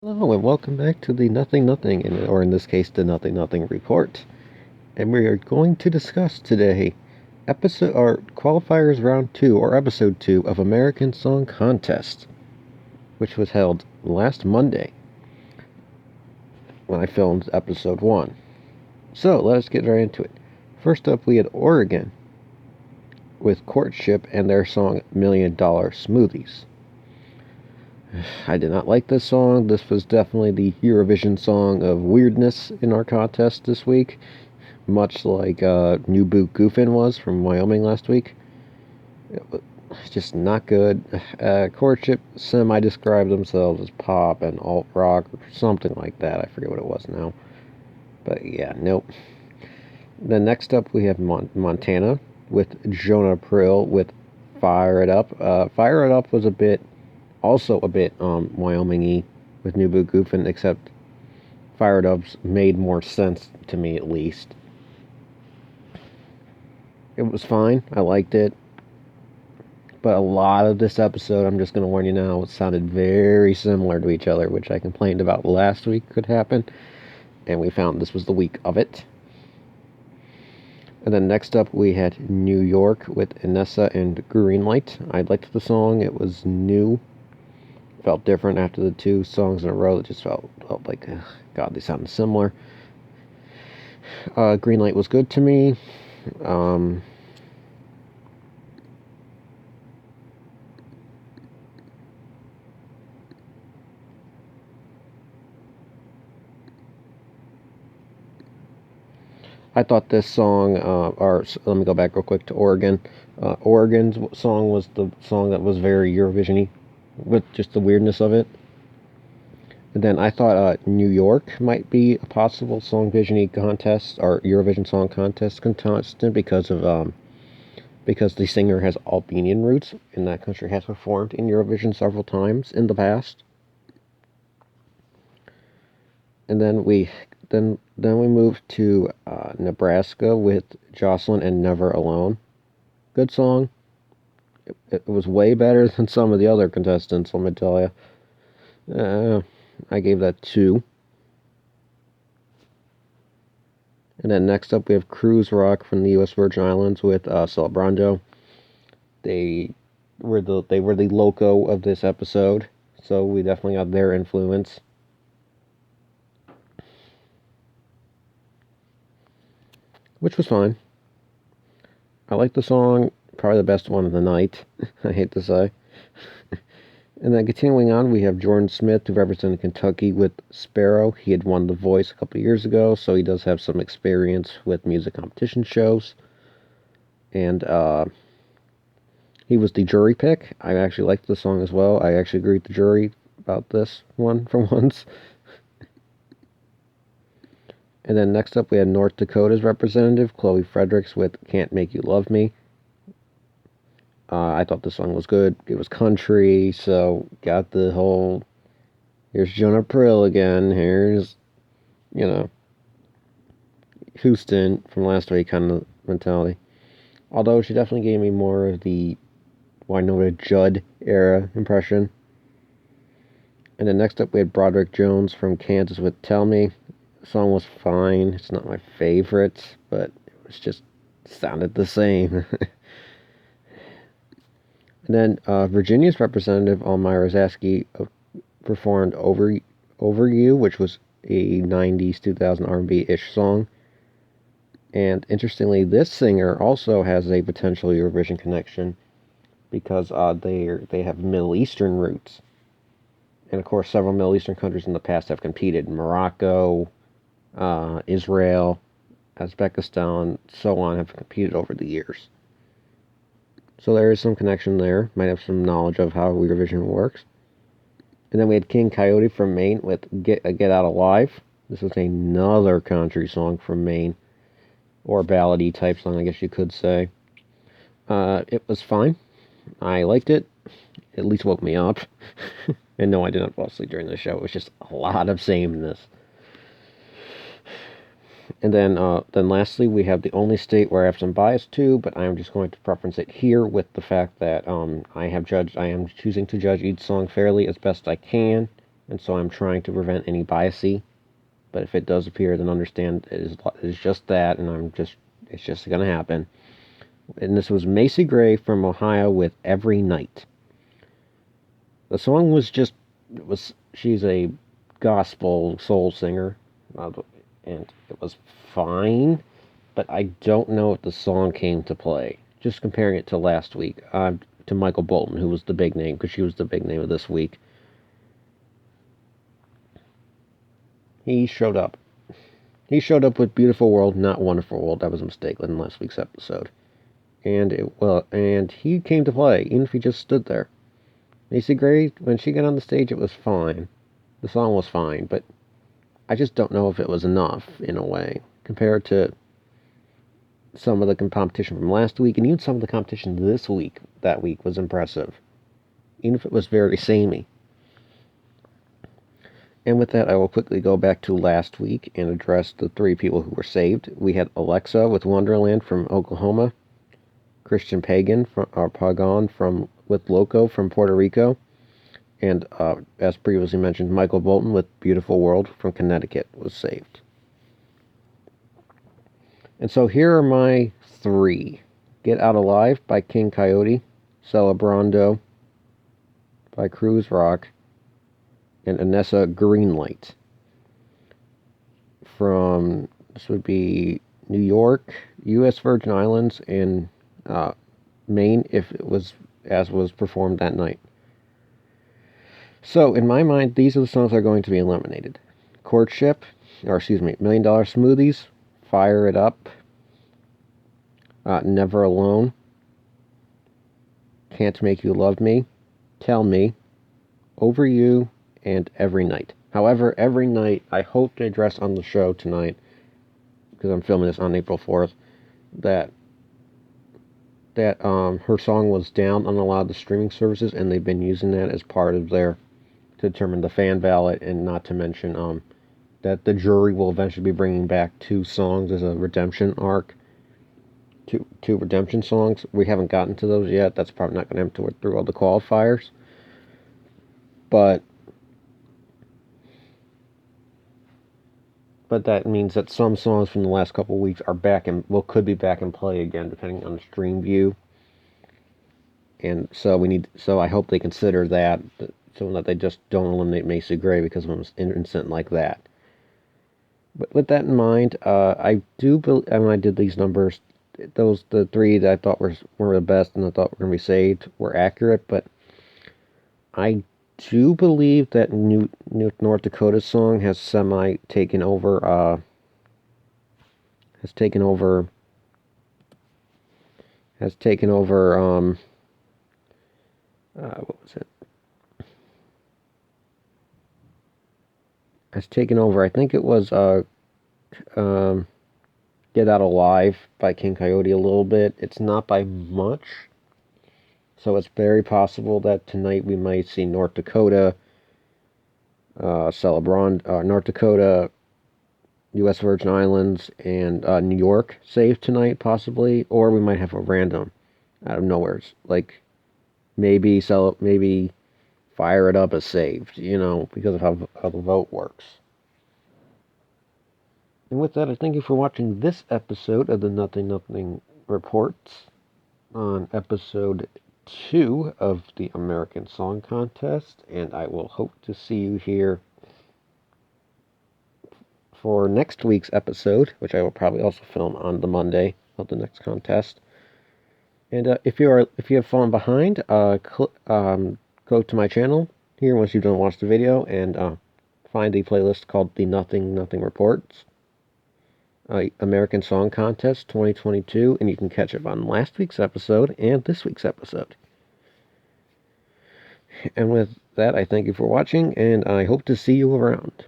Hello and welcome back to the Nothing Nothing, or in this case, the Nothing Nothing Report. And we are going to discuss today episode or qualifiers round 2 or episode 2 of American Song Contest, which was held last Monday when I filmed episode 1. So let us get right into it. First up, we had Oregon with Courtship and their song $1 Million Smoothies. I did not like this song. This was definitely the Eurovision song of weirdness in our contest this week, much like New Boot Goofin was from Wyoming last week. It was just not good. Courtship semi-described themselves as pop and alt-rock or something like that. I forget what it was now. But yeah, nope. Then next up we have Montana with Jonah Prill with Fire It Up. Fire It Up was also a bit Wyoming-y with New Boot Goofin, except Fire It Up's made more sense to me, at least. It was fine. I liked it. But a lot of this episode, I'm just going to warn you now, it sounded very similar to each other, which I complained about last week could happen. And we found this was the week of it. And then next up, we had New York with Enisa and Greenlight. I liked the song. It was new. Felt different after the 2 songs in a row. It just felt like, God, they sounded similar. Greenlight was good to me. I thought this song, let me go back real quick to Oregon. Oregon's song was the song that was very Eurovision-y, with just the weirdness of it. And then I thought New York might be a possible Song Vision-y contest, or Eurovision Song Contest contestant, because the singer has Albanian roots, and that country has performed in Eurovision several times in the past. And then we moved to Nebraska with Jocelyn and Never Alone. Good song. It was way better than some of the other contestants, let me tell you. I gave that 2. And then next up we have Cruz Rock from the U.S. Virgin Islands with Celberando. They were the loco of this episode, so we definitely got their influence. Which was fine. I like the song, probably the best one of the night, I hate to say. And then continuing on, we have Jordan Smith, who represented Kentucky with Sparrow. He had won The Voice a couple of years ago, so he does have some experience with music competition shows. And he was the jury pick. I actually liked the song as well. I actually agreed with the jury about this one for once. And then next up, we had North Dakota's representative, Chloe Fredericks, with Can't Make You Love Me. I thought the song was good. It was country, so got the whole, here's Jonah Prill again, here's, Houston from last week kind of mentality. Although she definitely gave me more of the Wynonna Judd era impression. And then next up, we had Broderick Jones from Kansas with Tell Me. The song was fine. It's not my favorite, but it was just sounded the same. And then Virginia's representative, Almira Zaky, performed Over You, which was a 90s, 2000 R&B-ish song. And interestingly, this singer also has a potential Eurovision connection because they have Middle Eastern roots. And of course, several Middle Eastern countries in the past have competed. Morocco, Israel, Uzbekistan, so on, have competed over the years. So there is some connection there. Might have some knowledge of how Eurovision works. And then we had King Kyote from Maine with Get Out Alive. This was another country song from Maine. Or ballady type song, I guess you could say. It was fine. I liked it. It at least woke me up. And no, I did not fall asleep during the show. It was just a lot of sameness. And then lastly, we have the only state where I have some bias to, but I am just going to preference it here with the fact that I am choosing to judge each song fairly as best I can, and so I'm trying to prevent any biasy. But if it does appear, then understand it is just that, and it's just going to happen. And this was Macy Gray from Ohio with Every Night. The song she's a gospel soul singer, and it was fine, but I don't know if the song came to play. Just comparing it to last week, to Michael Bolton, who was the big name, because she was the big name of this week. He showed up. He showed up with Beautiful World, not Wonderful World. That was a mistake in last week's episode. And he came to play, even if he just stood there. Macy Gray, when she got on the stage, it was fine. The song was fine, but I just don't know if it was enough, in a way, compared to some of the competition from last week, and even some of the competition that week was impressive. Even if it was very samey. And with that, I will quickly go back to last week and address the 3 people who were saved. We had Alexa with Wonderland from Oklahoma, Christian Pagan with Loco from Puerto Rico, and as previously mentioned, Michael Bolton with Beautiful World from Connecticut was saved. And so here are my 3. Get Out Alive by King Kyote, Celberando by Cruz, and Enisa Greenlight from, this would be New York, U.S. Virgin Islands, and Maine, if it was as was performed that night. So, in my mind, these are the songs that are going to be eliminated. Courtship, $1 Million Smoothies, Fire It Up, Never Alone, Can't Make You Love Me, Tell Me, Over You, and Every Night. However, Every Night, I hope to address on the show tonight, because I'm filming this on April 4th, that her song was down on a lot of the streaming services, and they've been using that as part of to determine the fan ballot, and not to mention that the jury will eventually be bringing back 2 songs as a redemption arc. Two redemption songs. We haven't gotten to those yet. That's probably not going to happen through all the qualifiers. But that means that some songs from the last couple of weeks are back and could be back in play again, depending on the stream view. And so I hope they consider that, so that they just don't eliminate Macy Gray because of an incident like that. But with that in mind, I do believe, when I did these numbers, the 3 that I thought were the best and I thought were going to be saved were accurate, but I do believe that North Dakota's song has taken over what was it? Has taken over, I think it was Get Out Alive by King Kyote a little bit. It's not by much. So it's very possible that tonight we might see North Dakota, North Dakota, U.S. Virgin Islands, and New York saved tonight, possibly. Or we might have a random out of nowhere. Like, maybe Fire It Up is saved, because of how the vote works. And with that, I thank you for watching this episode of the NothingNothing Report on episode 2 of the American Song Contest, and I will hope to see you here for next week's episode, which I will probably also film on the Monday of the next contest. And if you have fallen behind, go to my channel here once you've done watch the video, and find the playlist called the NothingNothing Reports American Song Contest 2022, and you can catch up on last week's episode and this week's episode. And with that, I thank you for watching, and I hope to see you around.